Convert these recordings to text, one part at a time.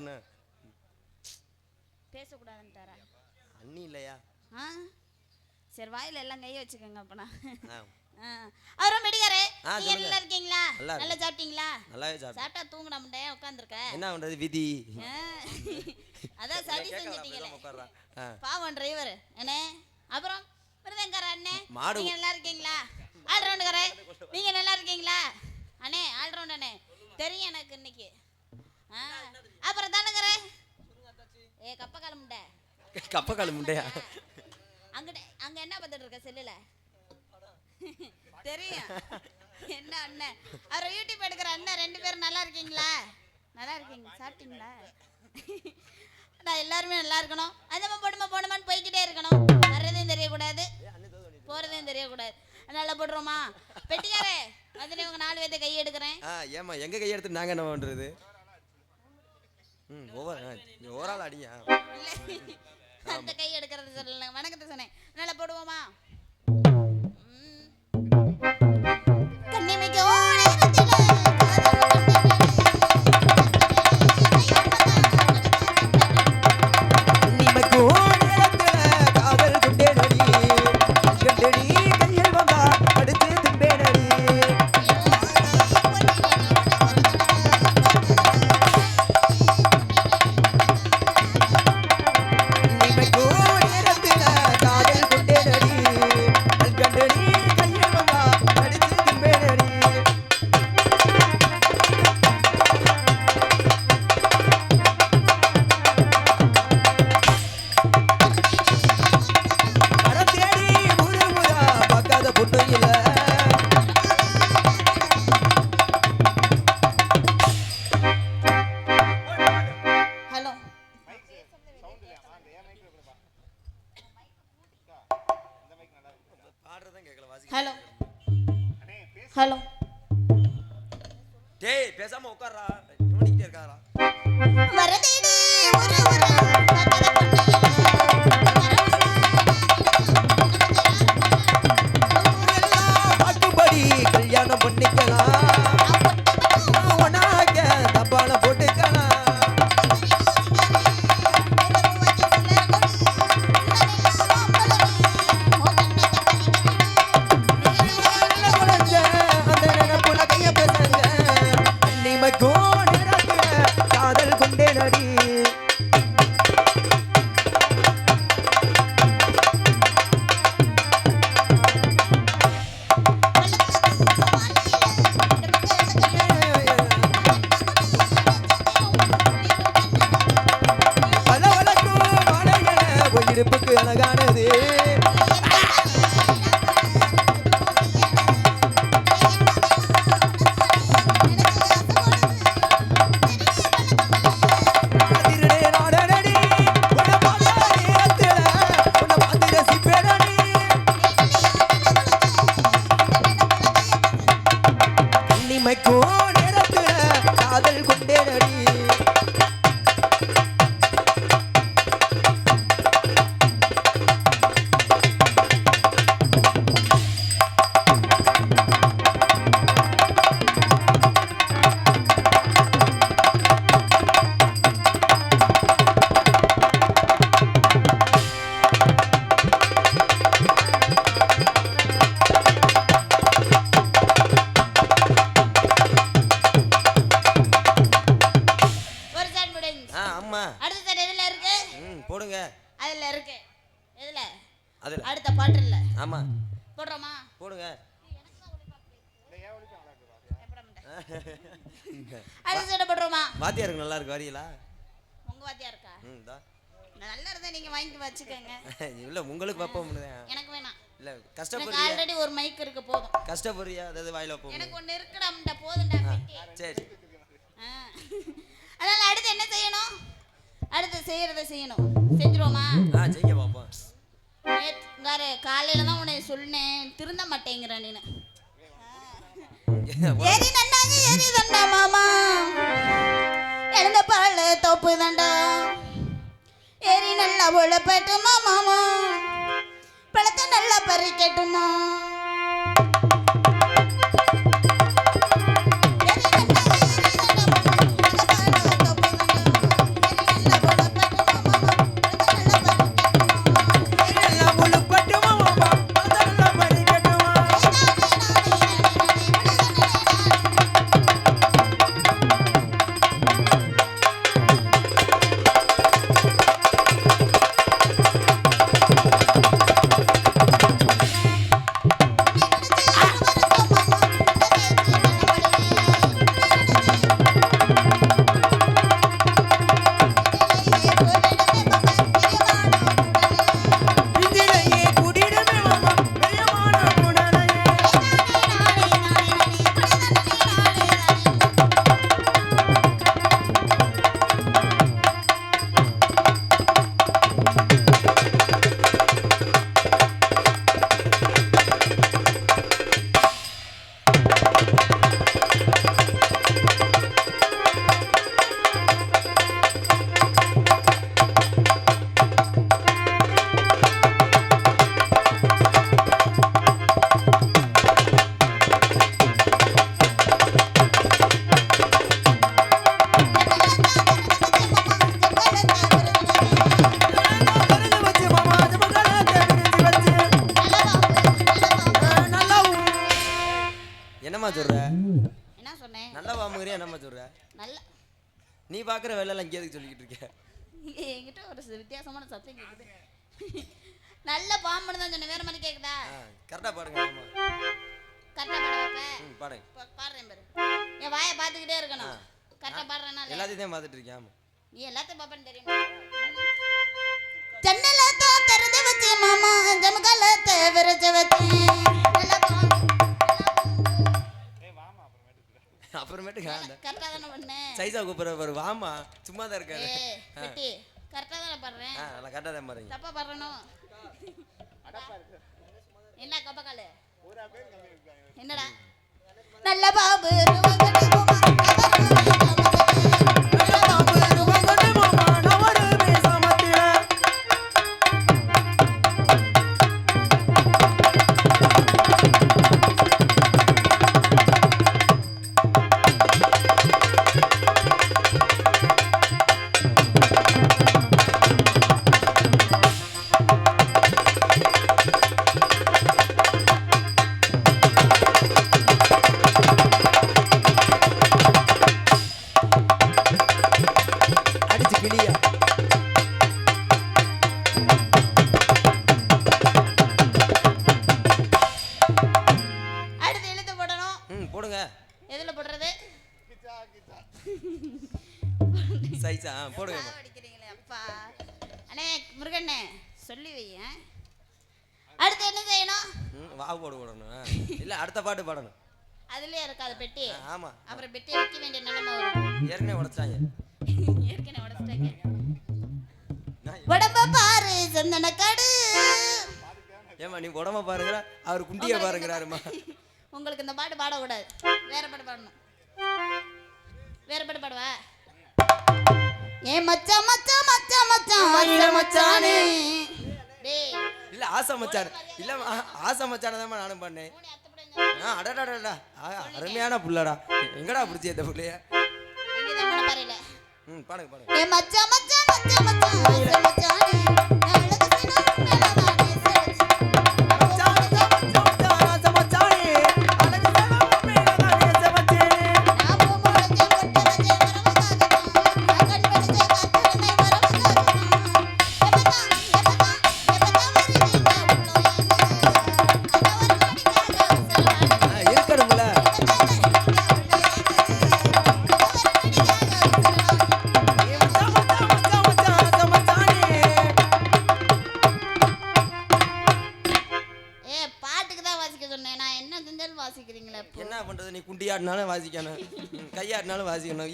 பொண்ணு பேசக்கூடாதுன்ட்டாரா? அண்ணி இல்லையா? சரி வாயில எல்லாம் கையை வச்சுக்கோங்க அப்பனா. அவரும் மெடிக்காரே, நீங்க நல்லா இருக்கீங்களா? நல்லா சாப்பிட்டீங்களா? நல்லாவே சாப்பிட்டா தூங்குன முண்டே உட்கார்ந்திருக்க. என்ன பண்றது விதி. அதான் சரி செஞ்சிட்டீங்களே. பாவம் டிரைவர். அண்ணே அப்புறம் பிரதங்கர அண்ணே நீங்க நல்லா இருக்கீங்களா? ஆல் ரவுண்டரே நீங்க நல்லா இருக்கீங்களா? அண்ணே ஆல் ரவுண்ட் அண்ணே தெரியும் எனக்கு இன்னைக்கு. அப்புறம் தானங்கற கப்பக்கால முண்டை. கப்பக்கால முண்டையா? அங்க என்ன பார்த்துட்டு இருக்க செல்லுல? தெரியும் என்ன அண்ணன் அவர் யூடியூப் எடுக்கிற அண்ணன் 2 பேரும் நல்லா இருக்கீங்களா? நல்லா இருக்கீங்க. சாப்பிட்டீங்களா? நான் எல்லாருமே நல்லா இருக்கணும். அந்த போடுமான்னு போய்கிட்டே இருக்கணும். வர்றதையும் தெரியக்கூடாது போறதையும் தெரியக்கூடாது. நல்லா போடுறோமா? பெட்டிக்காரே வந்து உங்க 4 பேர்த்த கை எடுக்கிறேன். ஏமா எங்க கை எடுத்து நாங்க என்ன பண்றது? ஓவரால் அடிங்க. அந்த கை எடுக்கிறது சொல்லல. வணக்கத்தை சொன்னேன். நல்லா போடுவோமா? கண்ணிமைக்கு ஹலோ டேய் பேசாம உட்கார்றா. நோண்டிட்டே இருக்காரா? வரதேடி பாட்டுபடி கல்யாணம் பண்ணிக்கலாம். உனக்கு தப்பான போட்டுக்கலாம். காதல் கொண்டே நடி இருப்புக்கு அழகானது. காதல் கொண்டே நடி போடுங்க. அதுல இருக்கு. எதுல? அதுல. அடுத்த பாட்டு இல்ல. ஆமா. போடுறோமா? போடுங்க. அடுத்த சைடு போடுறோமா? வாத்தியாருக்கு நல்லா இருக்கு வரீங்களா? உங்க வாத்தியா இருக்கா? தா. நல்லா இருந்தா நீங்க வாங்கி வச்சுக்கங்க. இல்ல உங்களுக்கு வைப்போம். எனக்கு வேணாம். இல்ல கஷ்டப்படுறியா? எனக்கு ஆல்ரெடி ஒரு மைக் இருக்கு போதும். கஷ்டப்படுறியா? அதாவது வாயில வைப்போம். எனக்கு ஒன்னு இருக்குடா போதும்டா. சரி. அதனால அடுத்து என்ன செய்யணும்? அடுத்து செய்யறத செய்யணும். செஞ்சிரோமா? செய்ய பாப்போம். நேத்துங்கார காலையில தான் உன்னை சொன்னேன். திருந்த மாட்டேங்கிற நீனு. ஏறி நன்னாங்க ஏறி தண்டா மாமா. எழுந்த பால் தோப்பு தண்டா. ஏறி நல்லா உழப்பட்டுமா மாமா. பழத்தை நல்லா பறிக்கட்டுமா. ஏமா சொல்ற? நல்லா நீ பாக்குற வேலையெல்லாம் இங்கே எதுக்கு சொல்லிக்கிட்டு இருக்க? என்கிட்ட ஒரு வித்தியாசமான சத்தம் கேக்குது. நல்ல பாம்புன்னு தான் சொன்னேன், வேற மாதிரி கேக்குதா? கரெக்டா பாடுங்க. ஆமா கரெக்டா பாட வைப்பேன். பாடுங்க. பாடுறேன் பாரு. என் வாயை பார்த்துக்கிட்டே இருக்கணும். கரெக்டா பாடுறேன்னா எல்லாத்தையும் தான் பார்த்துட்டு இருக்கேன். ஆமா நீ எல்லாத்தையும் பாப்பேன்னு தெரியும். ஜன்னல திறந்து வச்சு மாமா ஜமகாலத்தை விரச்ச வச்சு அப்புறமேட்டுங்க கரெக்டா தானே பண்ணேன். சைஸா கூப்பிடுற பாரு. வாமா சும்மா தான் இருக்காரு. கட்டி கரெக்டா தானே பாடுறேன். நல்லா கரெக்டா தான் பாருங்க. தப்பா பாடுறணும். என்ன கபகாலு என்னடா நல்ல பாபு அடுத்த பாட்டு பாடணும். அதுலயே இருக்காது பெட்டி. ஆமா அப்புறம் பெட்டியை வைக்க வேண்டிய நிலைமை வரும். ஏற்கனவே உடைச்சாங்க. உடம்ப பாரு சந்தன கடு. ஏமா நீ உடம்ப பாருங்கற அவர் குண்டிய பாருங்கறாருமா. உங்களுக்கு இந்த பாட்டு பாட கூடாது, வேற பாட்டு பாடணும். வேற பாட்டு பாடுவா? ஏ மச்சான் மச்சான் மச்சான் மச்சான் மச்சானே. டேய் இல்ல ஆசை மச்சான். இல்ல ஆசை மச்சான தான் நானும் பண்ணேன். அடடடடா அருமையான புள்ளடா. எங்கடா பிடிச்சி இந்த புள்ளைய? பாடுங்க பாடுங்க. ஏ மச்சான் மச்சான் மச்சான் மச்சான் மச்சானே அழகு சின்ன மேலதானே சரச்சு மச்சான் மச்சான் மச்சான் மச்சானே அழகு சின்ன மேலதானே சரச்சு நாம மூடஞ்ச கொட்டவஞ்ச வரவகாதமா கண் வெடிச்ச காத்துமே வரவகாதமா எப்பதா எப்பதா எப்பதா வரீங்க இருக்கணும்ல. என்ன பண்றது? நீ குண்டியாடினாலும் வாசிக்கணும், கையாடினாலும் வாசிக்கணும்.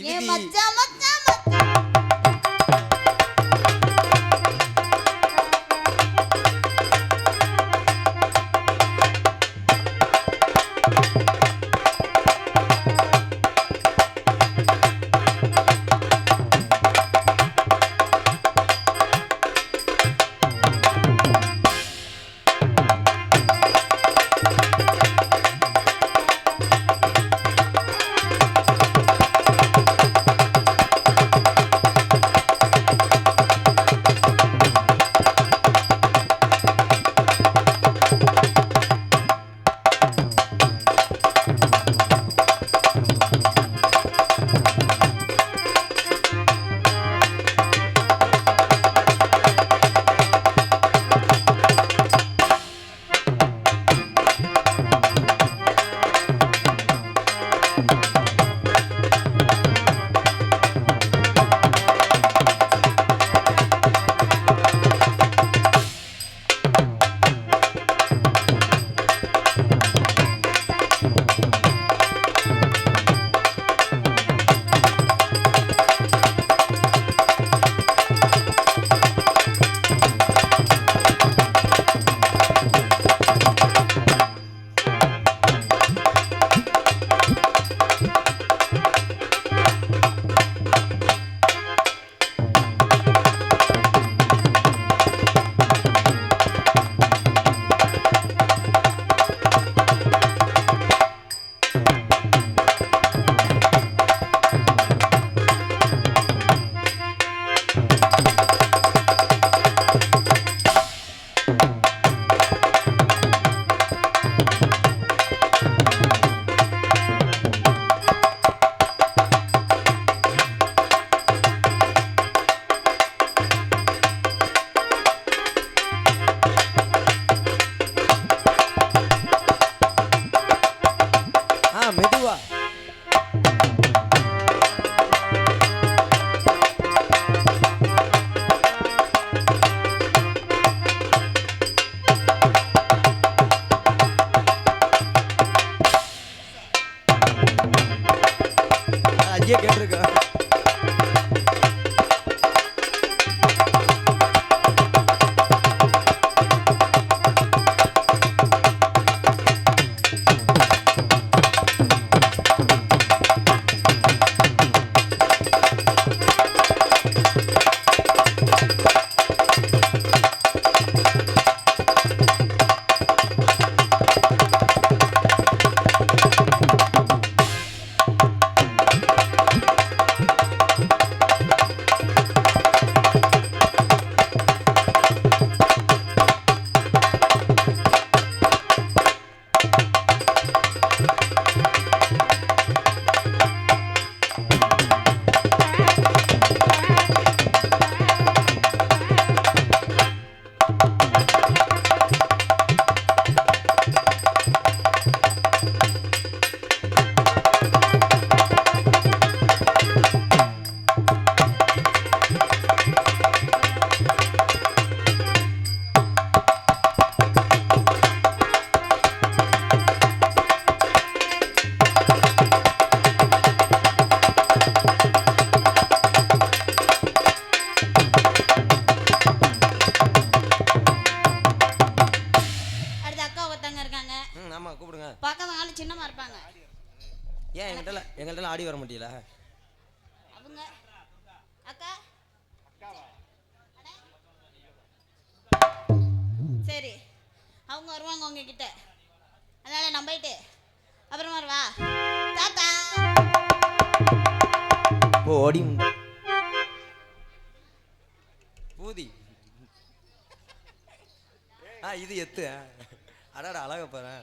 எங்கள்கிட்ட ஆடி வர முடியல. அவங்க அக்கா சரி அவங்க வருவாங்க உங்ககிட்ட, அதனால நான் போயிட்டு அப்புறமா வா தாத்தா. ஓடி பூதி. இது எத்து. அடாடா அழக போறேன்.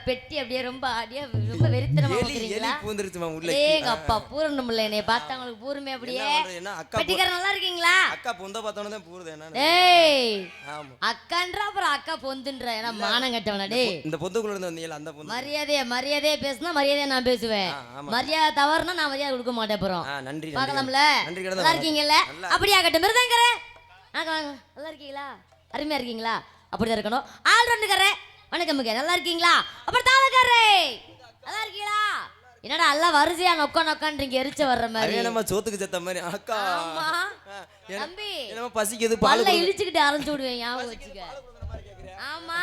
பெட்டி அப்படியே ரொம்ப ஆடியா ரொம்ப வெறித்தனமா இருக்கீங்களா? பூந்துருச்சுமா உள்ள. ஏங்க அப்பா பூரணம் இல்ல, என்னைய பார்த்தா உங்களுக்கு பூர்மே அப்படியே. பெட்டிக்கார நல்லா இருக்கீங்களா? அக்கா பொந்த பார்த்தவன தான் பூருது என்ன? ஏய் ஆமா அக்கான்ற அப்புறம் அக்கா பொந்துன்ற, ஏன்னா மானம் கட்டவனா டேய். இந்த பொந்துக்குள்ள இருந்து வந்தீங்களா அந்த பொந்து. மரியாதையே பேசினா மரியாதையா நான் பேசுவேன், மரியாதை தவறுனா நான் மரியாதை கொடுக்க மாட்டேன். அப்புறம் நன்றி பார்க்கலாம்ல. நல்லா இருக்கீங்கல்ல? அப்படியே ஆகட்டும். மிருதங்கரே வாங்க. நல்லா இருக்கீங்களா? அருமையா இருக்கீங்களா? அப்படிதான் இருக்கணும். ஆள் ரெண்டுக்கறே வணக்கம். நல்லா இருக்கீங்களா? அப்புறம் தாளக்காரே நல்லா இருக்கீங்களா? என்னடா எல்லாம் வரிசையா நொக்கன்றீங்க, எரிச்ச வர்ற மாதிரி. நம்ம சோத்துக்கு செத்த மாதிரி. அக்கா ஆமா தம்பி என்ன பசிக்குது, பால் பல்ல இடிச்சுக்கிட்டு அரைஞ்சு விடுவேன், ஞாபகம் வச்சுக்க. ஆமா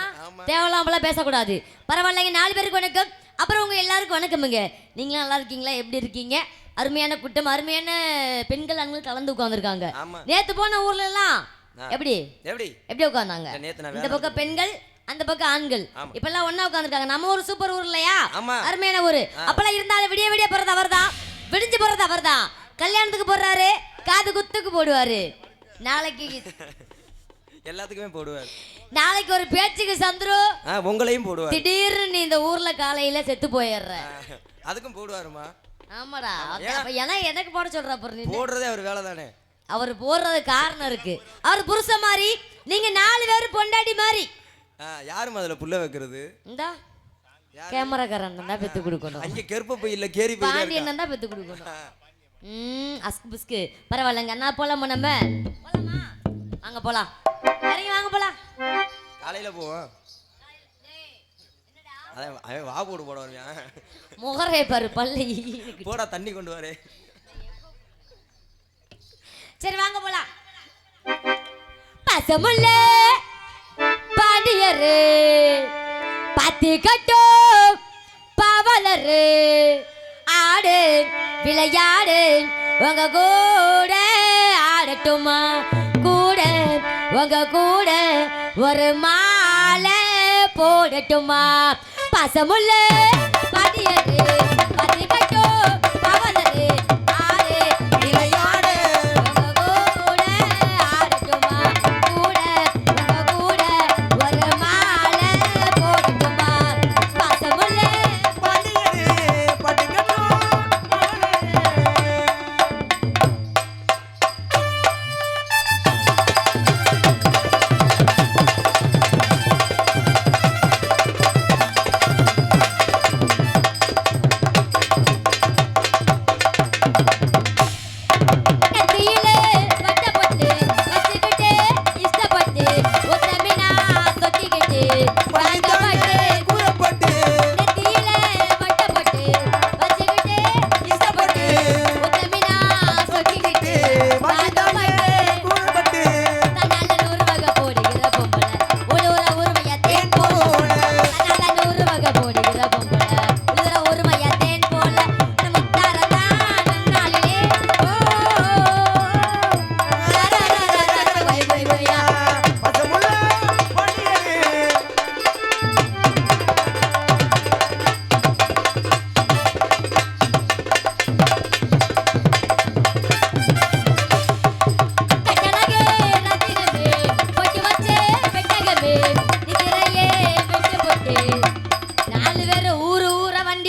தேவலாம்பலாம் பேசக்கூடாது. பரவாயில்லைங்க. 4 பேருக்கு வணக்கம். அப்புறம் உங்க எல்லாருக்கும் வணக்கமுங்க. நீங்களும் நல்லா இருக்கீங்களா? எப்படி இருக்கீங்க? அருமையான கூட்டம், அருமையான பெண்கள் ஆண்கள் கலந்து உட்கார்ந்துருக்காங்க. நேத்து போன ஊர்ல எல்லாம் எப்படி உட்கார்ந்தாங்க? இந்த பக்கம் பெண்கள், அந்த பக்கம் ஆண்கள். இப்பெல்லாம் ஒண்ணா உட்கார்ந்துருக்காங்க. நம்ம ஒரு சூப்பர் ஊர் இல்லையா? அருமையான ஊரு. அப்பெல்லாம் இருந்தாலும் விடிய போறது அவர்தான், விடிஞ்சு போறது அவர்தான். கல்யாணத்துக்கு போடுறாரு, காது குத்துக்கு போடுவாரு, நாளைக்கு எல்லாத்துக்குமே போடுவார். நாளைக்கு ஒரு பேச்சுக்கு சந்துரு உங்களையும் போடுவார். திடீர்னு நீ இந்த ஊர்ல காலையில செத்து போயிடுற, அதுக்கும் போடுவாருமா? ஆமாடா. ஏன்னா எனக்கு போட சொல்ற பொருள் போடுறதே அவர் வேலை தானே. அவர் போடுறது காரணம் இருக்கு. அவர் புருஷன் மாதிரி, நீங்க 4 பேரும் பொண்டாட்டி மாதிரி. யாரும் அதுல புள்ள வைக்கிறது? இந்தா கேமராக்காரன் தான் பெத்து கொடுக்கணும். அங்க கெருப்ப போய் இல்ல கேரி போய் பாண்டியன் தான் பெத்து கொடுக்கணும். அஸ்கு புஸ்கு பரவாயில்லைங்க. நான் போலாமா? நம்ம போலாமா? வாங்க போலாம். இறங்கி வாங்க போலாம். காலையில போவோம். அவன் வா போடு போட வருவான். முகரே பாரு பல்லை போடா தண்ணி கொண்டு வரே. சரி வாங்க போலாம். பசமுல்ல பாண்டியரு பத்தி கட்டோ பாவலரு ஆடு விளையாடு உங்க கூட ஆடட்டுமா? கூட உங்க கூட ஒரு மாலை போடட்டுமா? பசமுல்ல பாண்டியரு பத்தி கட்டோ பாவலரு ஆடு விளையாடு உங்க கூட ஆடட்டுமா? கூட உங்க கூட ஒரு மாலை போடட்டுமா? பசமுல்ல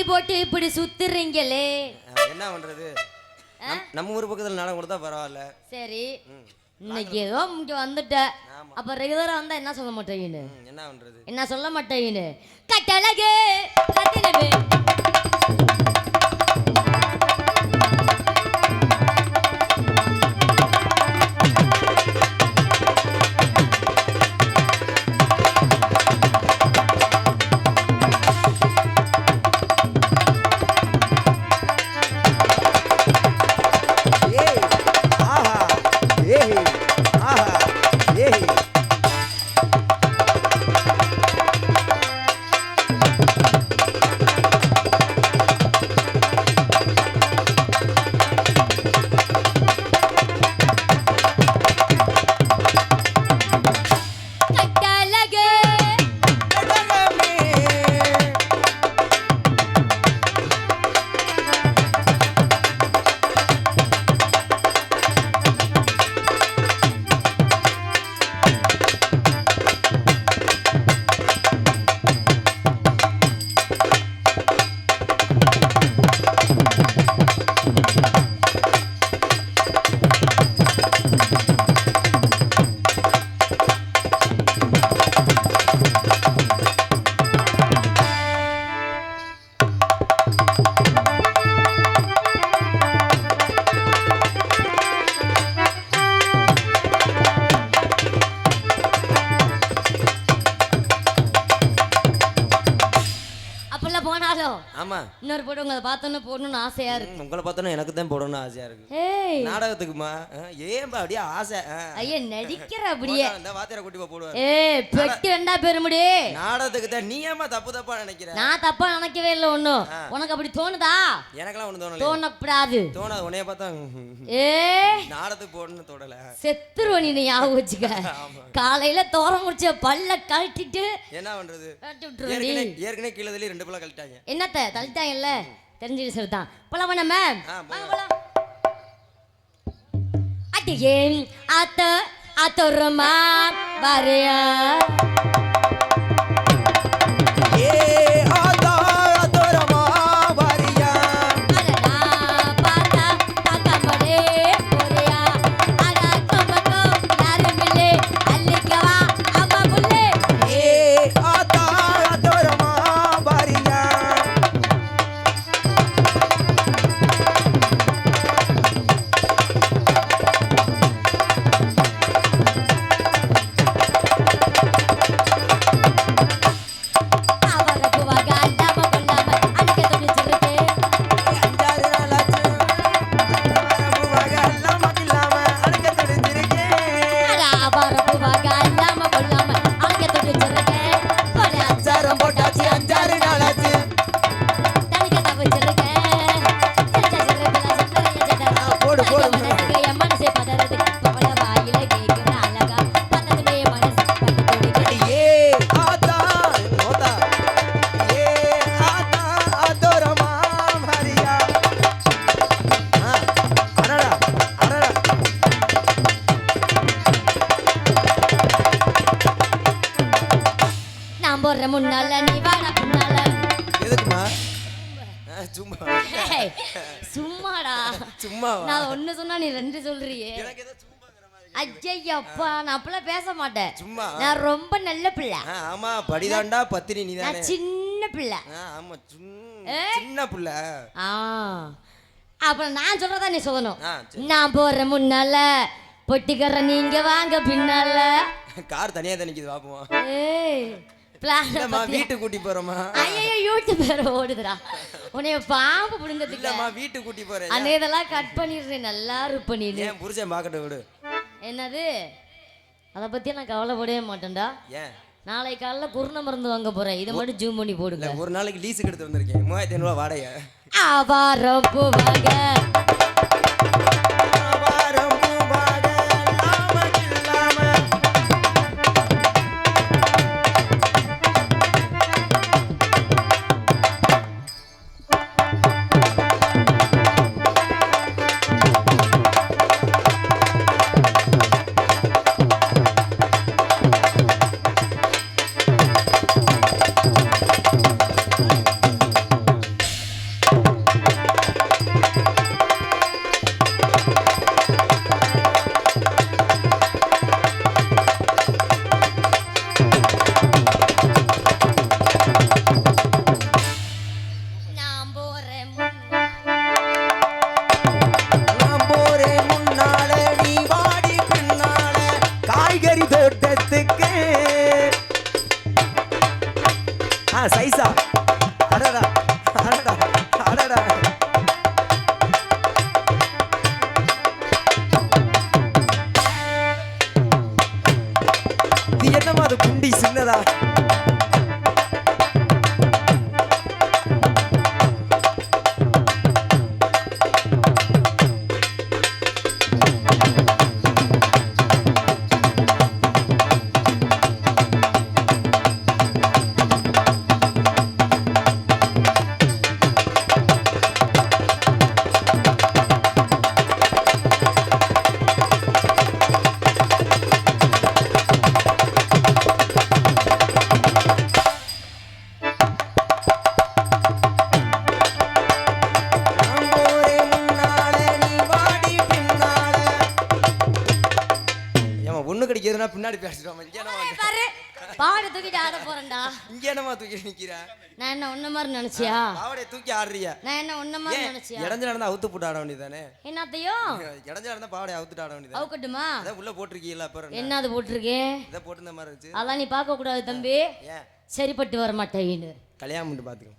போட்டு இப்படி சுத்துறீங்களே, என்ன பண்றது? நம்ம ஊர் பக்கத்துல நாடகம் கொடுத்தா பரவாயில்ல. சரி இன்னைக்கு ஏதோ இங்க வந்துட்ட, அப்ப ரெகுலரா வந்தா என்ன சொல்ல மாட்டேன்னு? என்ன பண்றது? என்ன சொல்ல மாட்டேன்னு? கட்டழகு கட்டினவே ஆமா இன்னொரு போட்டு உங்களை பார்த்தோன்னு போடணும்னு ஆசையா இருக்கு. உங்களை பார்த்தோன்னா எனக்கு தான் போடணும்னு ஆசையா இருக்கு. ஏய் நாடகத்துக்குமா ஏன்பா அப்படியே ஆசை ஐயா நடிக்கிற அப்படியே. இந்த வாத்தியார கூட்டி போடுவாரு. ஏய் பெட்டி ரெண்டா பேருமுடி. நாடகத்துக்கு தான் நீ ஏமா தப்பா நினைக்கிற? நான் தப்பா நினைக்கவே இல்லை ஒண்ணும். உனக்கு அப்படி தோணுதா? எனக்கெல்லாம் ஒண்ணு தோணல. தோணக்கூடாது. தோணாது. உன்னைய பார்த்தா ஏய் நாடகத்துக்கு போடணும்னு தோணல. செத்துருவ நீ ஞாபகம் வச்சுக்க. காலையில தோற முடிச்ச பல்ல கழட்டிட்டு என்ன பண்றது? கழட்டி விட்டுருவடி. ஏற்கனவே கீழே தள்ளி 2 பல்ல கழட்டாங்க. என்னத்த தள்ளிட்டாங்கல்ல தெரிஞ்சுக்க சொல்லிட்டான். போலாமா நம்ம? வாங்க போலாம். அடியேன் அத்தொருமா வரையா முன்னால நீ வாடா பின்னால. எதுக்குமா? சும்மா சும்மாடா சும்மா நான் ஒண்ணு சொன்னா நீ 2 சொல்றியே. எனக்கு ஏதோ சும்மாங்கற மாதிரி. ஐயப்பா நான் அப்பலாம் பேச மாட்டேன். சும்மா நான் ரொம்ப நல்ல பிள்ளை. ஆமா படிதாண்டா பத்தினி நீதானே. நான் சின்ன பிள்ளை. ஆமா சின்ன பிள்ளை. அப்புறம் நான் சொல்றதா நீ சொல்லணும். நான் போற முன்னால பொட்டிக்கற நீங்க வாங்க பின்னால. கார் தனியா தான் நிக்குது பாப்போம். ஏய் இல்லம்மா வீட்டு கூட்டி போறோமா? ஐயோ யூடியூப் வேற ஓடுதுடா. உன்னைய பாம்பு புடுங்கிறதுக்கு. இல்லம்மா வீட்டு கூட்டி போறேன். அந்த இதெல்லாம் கட் பண்ணிடுறேன் நல்லா பண்ணிடு. ஏன் புருஷன் பாக்கட்ட விடு. என்னது? அத பத்தி நான் கவலைப்படவே மாட்டேன்டா. ஏன்? நாளை காலைல குருண மருந்து வாங்க போறேன். இதை மட்டும் ஜூம் பண்ணி போடுங்க. ஒரு நாளைக்கு லீஸுக்கு எடுத்து வந்திருக்கேன். 3500 ரூபாய் வாடகை. ஆவாரம் பூவாக சைஸா அடடா அடடா அடடா. இது என்னமா அது குண்டி சின்னதா? பின்னாடி பேசுறோம். பாவாடை தூக்கிட்டு ஆட போறேன்டா. இங்க என்னமா தூக்கி நிக்கிற? நான் என்ன ஒண்ணு மாதிரி நினைச்சியா? பாவாடை தூக்கி ஆடுறியா? நான் என்ன ஒண்ணு மாதிரி நினைச்சியா? இடஞ்ச நடந்தா அவுத்து போட்டு ஆட வேண்டியதானே. என்னத்தையோ இடஞ்ச நடந்தா பாவாடை அவுத்துட்டு ஆட வேண்டியது. அவுக்கட்டுமா? அத உள்ள போட்டுருக்கீல அப்புறம். என்ன அது போட்டுருக்கேன்? இத போட்டுன மாதிரி இருந்துச்சு. அதெல்லாம் நீ பார்க்க கூடாது தம்பி. ஏன்? சரிப்பட்டு வர மாட்டேன்னு. கல்யாணம் பண்ணி பாத்துக்கோ.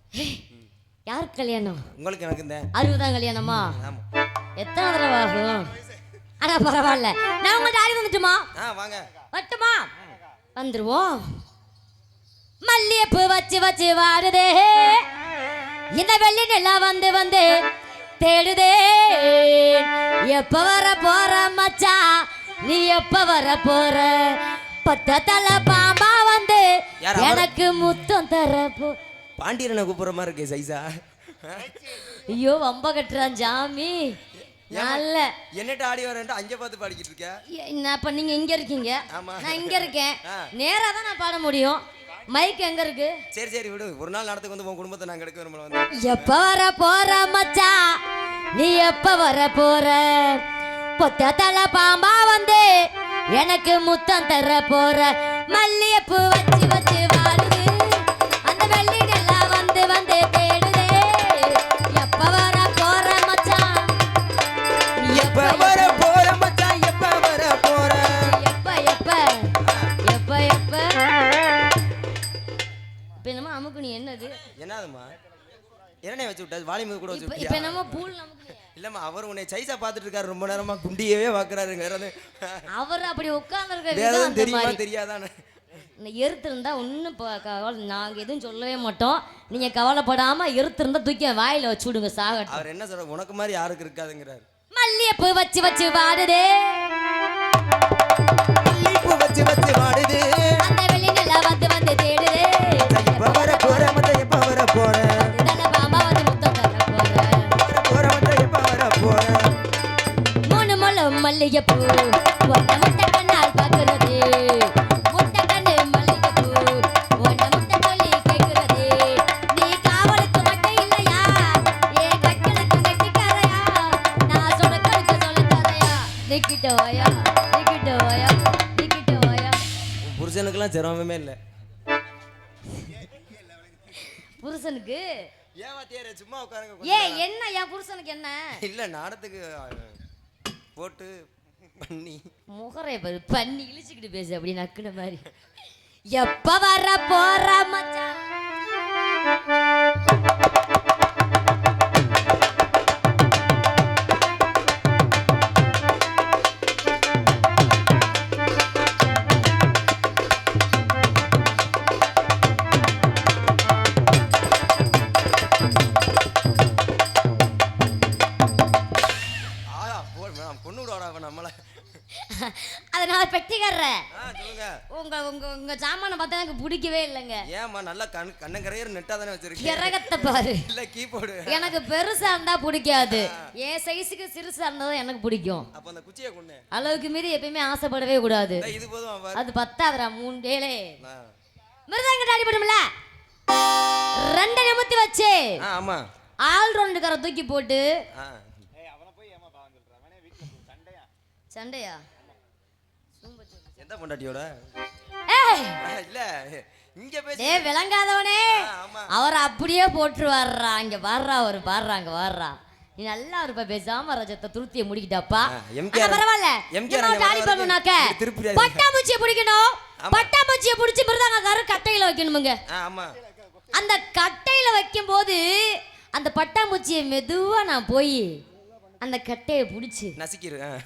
யாருக்கு கல்யாணம்? உங்களுக்கு எனக்கு இந்த 60 கல்யாணமா? ஆமா. எத்தனை தடவை ஆகும்? ஆனா பரவாயில்ல, நான் உங்கள்ட்ட ஆடி வந்துட்டுமா? வாங்க. வரட்டுமா? வந்துருவோம். மல்லிகைப்பூ வச்சு வச்சு வாடுதே, இந்த வெள்ளி நிலா வந்து வந்து தேடுதே. எப்ப வர போற மச்சான், நீ எப்ப வர போற? பத்த தலை பாம்பா வந்து எனக்கு முத்தம் தரப்போ. பாண்டியரனை கூப்பிடுற மாதிரி இருக்கே சைஸா. ஐயோ வம்ப கட்டுறான் ஜாமி. நல்ல என்னட்ட ஆடி வரேன்ட்டு அங்கே பார்த்து பாடிக்கிட்டு இருக்கேன். நான் இப்ப நீங்க இங்க இருக்கீங்க, ஆமா. நான் இங்க இருக்கேன். நேரா தான் நான் பாட முடியும். மைக் எங்க இருக்கு? சரி சரி விடு, ஒரு நாள் நடத்துக்கு வந்து உன் குடும்பத்தை நான் கிடைக்க விரும்பல வந்து. எப்ப வர போற மச்சான், நீ எப்ப வர போற? பொத்த தலை பாம்பா வந்து எனக்கு முத்தம் தர போற. மல்லிகைப்பூ வச்சு வச்சு வாடுது, அந்த வெள்ளி நிலா வந்து வந்து தேடுதே. எப்ப வர போற மச்சான், எப்ப வர போற மச்சான், எப்ப வர போற? எப்ப எப்ப எப்ப எப்ப இப்ப என்னமா அமுக்கு? நீ என்னது என்னதுமா என்னனே வச்சு விட்டாது? வாலிமு கூட வச்சு இப்ப விட்டியா? என்னமா பூல் நமக்கு? இல்லம்மா, அவர் உன்னை சைஸா பார்த்துட்டு இருக்காரு ரொம்ப நேரமா, குண்டியவே பாக்குறாரு. வேற எதுவும் அவர் அப்படி உட்கார்ந்துருக்க வேற விதம் எதுவும் அந்த தெரியுமா மாதிரி. தெரியாதான்னு எருத்திருந்தா ஒன்றும் கவலை, நாங்கள் எதுவும் சொல்லவே மாட்டோம். நீங்கள் கவலைப்படாமல் எருத்திருந்தா தூக்கி வாயில் வச்சு விடுங்க சாகட்டும். அவர் என்ன சொல்ற, உனக்கு மாதிரி யாருக்கு இருக்காதுங்கிறாரு. மல்லிகைப்பூ வச்சு வச்சு வாடுதே, மல்லிகைப்பூ வச்சு வச்சு வாடுது, அந்த வெள்ளி நிலா வந்து வந்து தேடுதே. எப்ப வர போற மச்சான், எப்ப வர போற? இதெல்லாம் பாம்பா வந்து முத்தம் தர போற. வர போற மச்சான், எப்ப வர போற? மூணு முழம் மல்லிகைப்பூ ஒன்ன முட்டை கண்ணால் பார்க்கிறதே. முட்டை கண்ணு மல்லிகைப்பூ ஒன்ன முட்டை சொல்லி கேட்கிறதே. நீ காவலுக்கு மட்டும் இல்லையா, ஏன் கட்டளுக்கு கட்டிக்காரையா, நான் சொடக்கடுக்க சொல்ல தரையா. நிக்கிட்ட வாயா, நிக்கிட்ட வாயா, நிக்கிட்ட வாயா. உன் புருஷனுக்கெல்லாம் சிரமமே இல்லை. புருஷனுக்கு ஏன் வாத்தியாரே சும்மா உட்காருங்க. என்ன என் புருஷனுக்கு என்ன? இல்ல நாடத்துக்கு போட்டு பண்ணி முகரை பாரு, பண்ணி இழிச்சுக்கிட்டு பேசு அப்படி நக்குன மாதிரி. எப்ப வர போற மச்சான், பொண்ணு விட நம்மள. அதனால பெட்டிக்காரர சொல்லுங்க. உங்க உங்க உங்க சாமான பார்த்தா எனக்கு பிடிக்கவே இல்லைங்க. ஏமா நல்லா கண்ணங்கரையர் நெட்டா தானே வச்சிருக்கீங்க. கிரகத்தை பாரு. இல்ல கீபோர்டு எனக்கு பெருசா இருந்தா பிடிக்காது, என் சைஸுக்கு சிறுசா இருந்தா தான் எனக்கு பிடிக்கும். அப்ப அந்த குச்சியை கொண்டு அளவுக்கு மீறி எப்பயுமே ஆசைப்படவே கூடாது. இது போதும். அது பத்தாதுடா, 3 டேலே மிருதங்க டாடி போடும்ல, 2 நிமித்தி வச்சு ஆமா ஆல் ரவுண்டுக்கார தூக்கி போட்டு. சண்டையா? எந்த பொண்டாட்டியோட? இல்ல இங்க பேசு. டேய் விளங்காதவனே, அவர் அப்படியே போட்டு வர்றா. இங்க வர்றா, அவர் பாடுறாங்க வர்றா. நீ நல்லா இருப்ப, பேசாம ரஜத்தை துருத்திய முடிக்கிட்டாப்பா. பரவாயில்ல, டாடி பண்ணுனாக்க பட்டாம்பூச்சியை பிடிக்கணும். பட்டாம்பூச்சியை பிடிச்சி மிருதங்கக்கார கட்டையில வைக்கணுமுங்க. ஆமா, அந்த கட்டையில வைக்கும் போது அந்த பட்டாம்பூச்சியை மெதுவா நான் போய் அந்த கட்டையை பிடிச்சி நசிக்கிறேன்.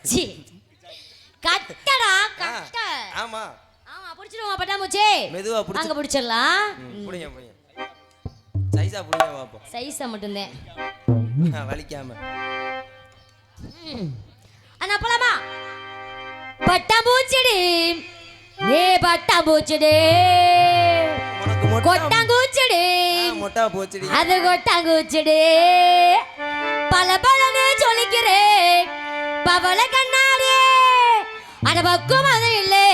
கட்டடா கட்ட. ஆமா ஆமா, பிடிச்சிடுவோம் பட்டாம்பூச்சி. மெதுவா பிடிச்சி அங்க பிடிச்சிடலாம். புடிங்க புடிங்க, சைஸா புடிங்க பாப்போம். சைஸா மட்டும்தான், வலிக்காம. அண்ணா போலாமா? பட்டாம்பூச்சிடி நீ பட்டாம்பூச்சிடி, கொட்டாங்கூச்சிடி மொட்டா போச்சுடி, அது கொட்டாங்கூச்சிடி. பல பலன்னு சொல்லிக்கிறேன் பவள கண்ணாடி, அட பக்கம் அது இல்லை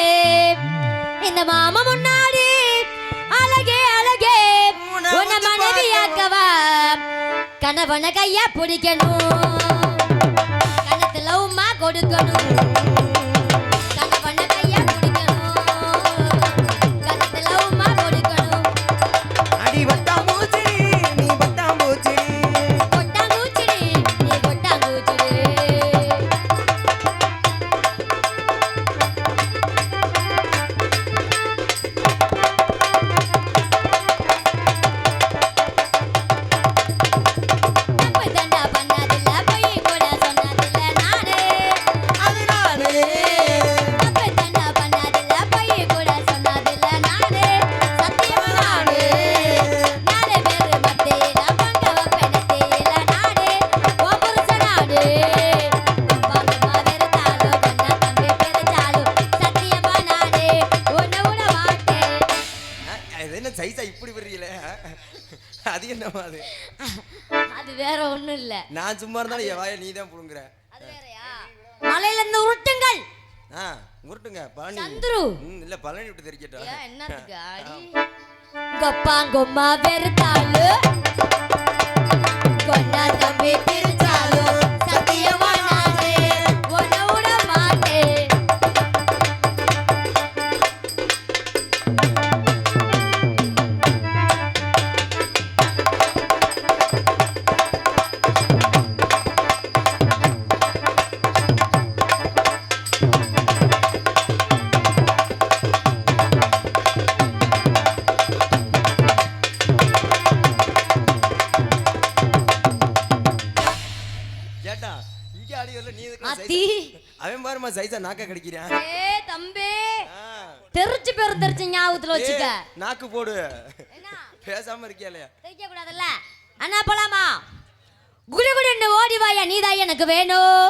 இந்த மாமா முன்னாடி. அழகே அழகே உன்னை மனைவியாக்கவா, கணவன கையா பிடிக்கணும், கணத்துல உமா கொடுக்கணும். கணவன கையா பிடிக்கணும், கணத்துல உமா கொடுக்கணும். அடி வட்டாம்பூச்சிடி நீ வட்டாம்பூச்சிடி, கொட்டாங்கூச்சிடி நீ கொட்டாங்கூச்சிடி. சைஸா இப்படி விடுறீங்களே அது என்னமா அது? அது வேற ஒண்ணும் இல்ல. நான் சும்மா இருந்தாலும் என் வாயை நீ தான் புடுங்குற. அது வேறயா? மலையில இருந்து உருட்டுங்கள். உருட்டுங்க பழனி. சந்துரு. இல்ல பழனி விட்டு தெரிக்கட்டும். என்னத்துக்கு ஆடி? கொப்பா கொம்மா வெறுத்தாலு கொண்டா தம்பி பிரிச்சாலு சத்தியமா நானே உன்னை விட மாட்டேன். கேட்டா இங்க ஆடி வரல நீ எதுக்கு அத்தி அவன் பாருமா சைஸா நாக்க கடிக்கிறான். ஏய் தம்பி தெரிச்சு பேர் தெரிச்சு ஞாபகத்துல வச்சுக்க. நாக்கு போடு. என்ன பேசாம இருக்கியாலையா? தெரிக்க கூடாதுல்ல. அண்ணா போலாமா? குடு குடுன்னு ஓடி வாயா நீதான் எனக்கு வேணும்.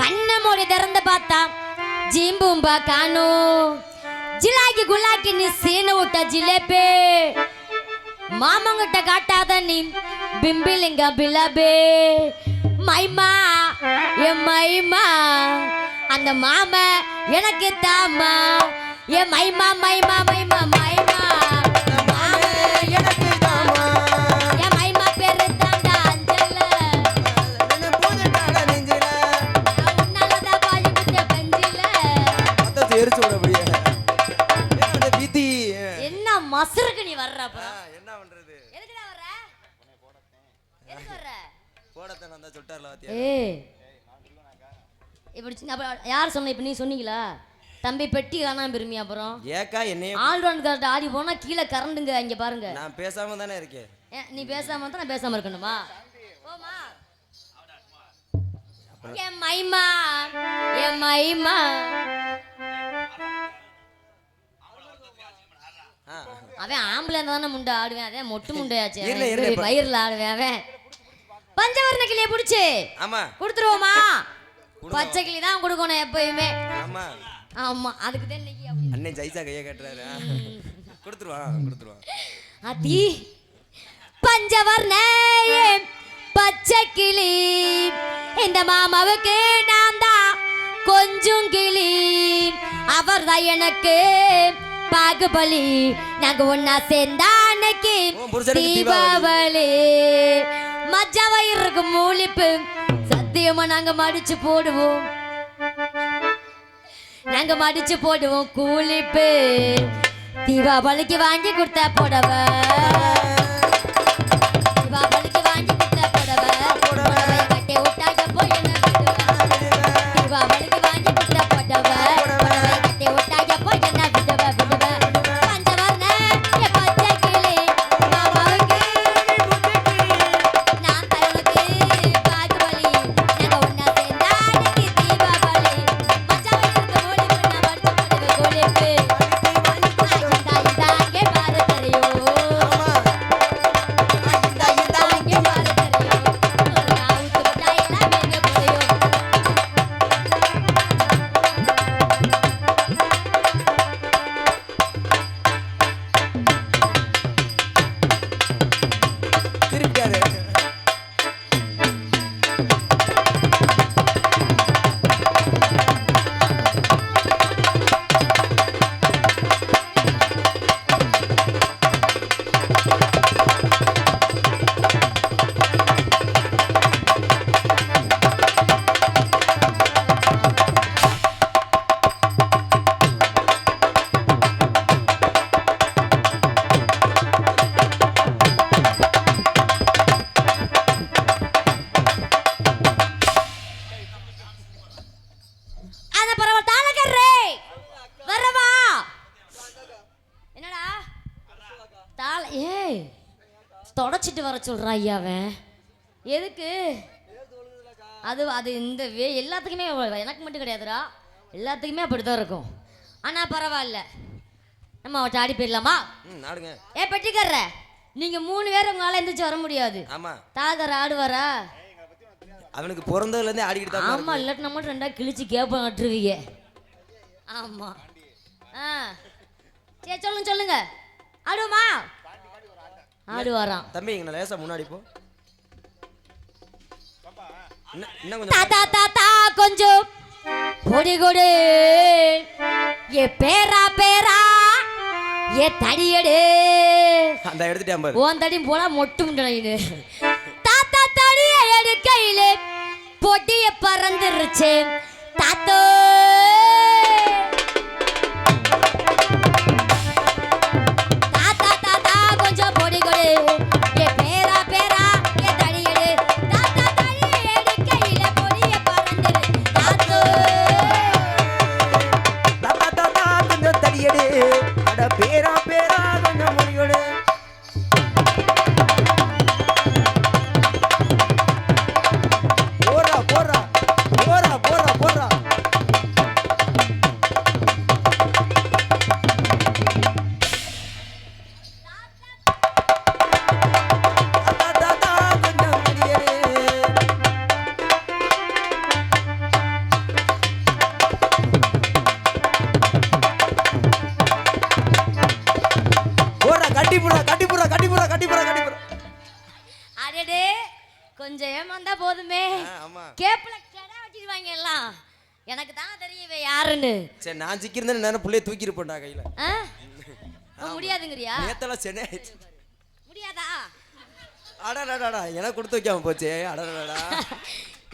கண்ணை மூடி திறந்து பார்த்தா ஜிம்பும்பா காணும். ஜிலாக்கி குலாக்கி நீ சீன விட்ட ஜிலேபி மாமங்கிட்ட காட்டாத நீ பிம்பிலிங்க பிலபே மைமா என் மைமா அந்த மாம எனக்கு தாமா என் மைமா மைமா மைமா மைமா எனக்கு தாமா என் மைமா பேரு தாண்டா அஞ்சல என்ன போதட்டாட நெஞ்சில உன்னாலதான் பாதி குஞ்ச பஞ்சில அத தேர்ச்சு விட அப்படியே. என்ன விதி? என்ன மசருக்கு நீ வர்ற அப்புறம் என்ன பண்றது? எதுக்குடா வர்ற? எதுக்கு வர்ற? போடத்த நான் தான் சொல்லிட்டார்ல வாத்தியா. ஏய் இப்படி சின்ன அப்புறம் யார் சொன்ன? இப்போ நீ சொன்னீங்களா தம்பி பெட்டி காணாம பெருமையா அப்புறம் ஏக்கா என்னைய ஆல்ரவுண்ட் கார்டு ஆடி போனா கீழே கரண்டுங்க இங்க பாருங்க. நான் பேசாம தானே இருக்கேன். நீ பேசாம இருந்தா நான் பேசாம இருக்கணுமா? போமா என் மைமா என் மைமா அவன் ஆம்பளை தானே முண்டை ஆடுவேன். அதே மொட்டு முண்டையாச்சு வயிறுல ஆடுவேன். அவன் பஞ்சவர்ண கிளியை பிடிச்சு ஆமா கொடுத்துருவோமா? பச்சை கிளி தான் கொடுக்கணும் எப்பயுமே. ஆமா ஆமா அதுக்கு தான் இன்னைக்கு அண்ணன் ஜைசா கைய கட்டுறாரு. கொடுத்துருவான். அதி பஞ்சவர்ண பச்சை கிளி இந்த மாமாவுக்கு நான் தான் கொஞ்சம் கிளி அவர் தான் எனக்கு பாகுபலி நாங்க ஒன்னா சேர்ந்தா அன்னைக்கு தீபாவளி மஜ்ஜா வயிறுக்கு மூலிப்பு சத்தியமா நாங்க மடிச்சு போடுவோம். நாங்க மடிச்சு போடுவோம் கூலிப்பு தீபாவளிக்கு வாங்கி கொடுத்த புடவ தீபாவளிக்கு வாங்கி கொடுத்த புடவ கட்டி விட்டாங்க போய் என்ன தீபாவளிக்கு வாங்கி கொடுத்த புடவ கட்டி விட்டாங்க போய் என்ன விடுவ பஞ்சவர்ண பச்சை கிளி மாமாவுக்கு நான் தரவுக்கு பாகுபலி நாங்க ஒன்னா சேர்ந்தா அன்னைக்கு தீபாவளி மச்சா வயிறுக்கு மூலிப்பு நான் மடிச்சு போடுவேன் கூலிப்பு இதாங்கே பாரு தெரியும் இதாங்கே பாரு தெரியும் நான் ஊத்து விட்டா எல்லாமே இங்க புரியும். திருப்பிட்டாரு. அந்த பரவ தாளக்கர்ரே வரவா என்னடா தாள ஏய் தொடச்சிட்டு வர சொல்றான் ஐயா அவன் எதுக்கு? அது இந்த எல்லாத்துக்குமே எனக்கு மட்டும் கிடையாதுடா எல்லாத்துக்குமே அப்படிதான் இருக்கும். ஆனா பரவாயில்ல நம்ம அவட்ட ஆடி போயிடலாமா? நாடுங்க. பெட்டிக்கர்ற நீங்க 3 பேர் உங்களால எந்திரிச்சு வர முடியாது. ஆமா தாதர் ஆடுவாரா? அவனுக்கு பிறந்ததுல இருந்தே ஆடிக்கிட்டு தான். ஆமா இல்லாட்டி நம்ம ரெண்டா கிழிச்சு கேப்ப நட்டுருவீங்க. ஆமா சரி சொல்லுங்க ஆடுமா ஆடுவாராம். தம்பி இங்க லேசா முன்னாடி போ. இன்னும் கொஞ்சம் தாத்தா தாத்தா கொஞ்சம் பொடி கொடு ஏ பேரா பேரா ஏ தடியடு அந்த எடுத்துட்டேன் பாரு. ஓன் தடி போல மொட்டு முண்டனு தாத்தா தடிய எடுக்கையில பொடிய பறந்துருச்சு தாத்தோ தாத்தா தாத்தா கொஞ்சம் பொடி கொடு ஏ பேரா பேரா ஏ தடியடு தாத்தா தடிய எடுக்கையில பொடிய பறந்துரு தாத்தோ தாத்தா தாத்தா கொஞ்சம் தடியடு அட பேரா பேரா கொஞ்சம் மொழியோடு. போறா போறா போறா போறா போறா. தாத்தா தாத்தா கொஞ்சம் தடியடு. போறா கட்டி போறா கட்டி போறா கட்டி போறா கட்டி போறா கட்டி போறா. அடடே கொஞ்சம் ஏமாந்தா போதுமே ஆமா. கேப்ல கடை வச்சிருவாங்க எல்லாம் எனக்கு தான் தெரியும் இவ யாருன்னு. சரி நான் சிக்கிருந்தேன் நேரம் புள்ளைய தூக்கி இருப்பேன்டா கையில. ஆ? முடியாதுங்கறியா? நேத்தெல்லாம் சென்னை ஆயிடுச்சு. முடியாதா? அடடடடா எனக்கு கொடுத்து வைக்காம போச்சே. அடடடடா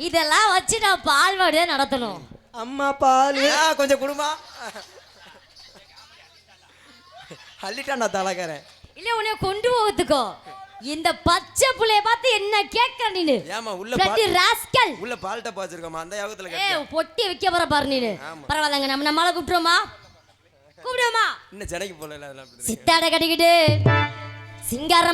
இதெல்லாம் வச்சு நான் பால்வாடியே நடத்தணும். அம்மா பால் கொஞ்சம் குடுமா அள்ளிட்டான் நான் தலைக்காரன். இல்ல உன்னை கொண்டு போவதுக்கோ இந்த பச்சை புள்ளைய பார்த்து என்ன கேட்கற நீனு? ஏமா உள்ள பிளட்டி ராஸ்கல் உள்ள பால் டப்பா வச்சிருக்கோமா அந்த யோகத்துல ஏ கேட்டேன். பொட்டி வைக்க போற பாரு நீனு. ஆமா. பரவாயில்லங்க நம்ம நம்மால கூப்பிடுவோமா? கூப்பிடுவோமா? இன்னும் சென்னைக்கு போல அதெல்லாம். சித்தாட கட்டிக்கிட்டு சிங்காரம்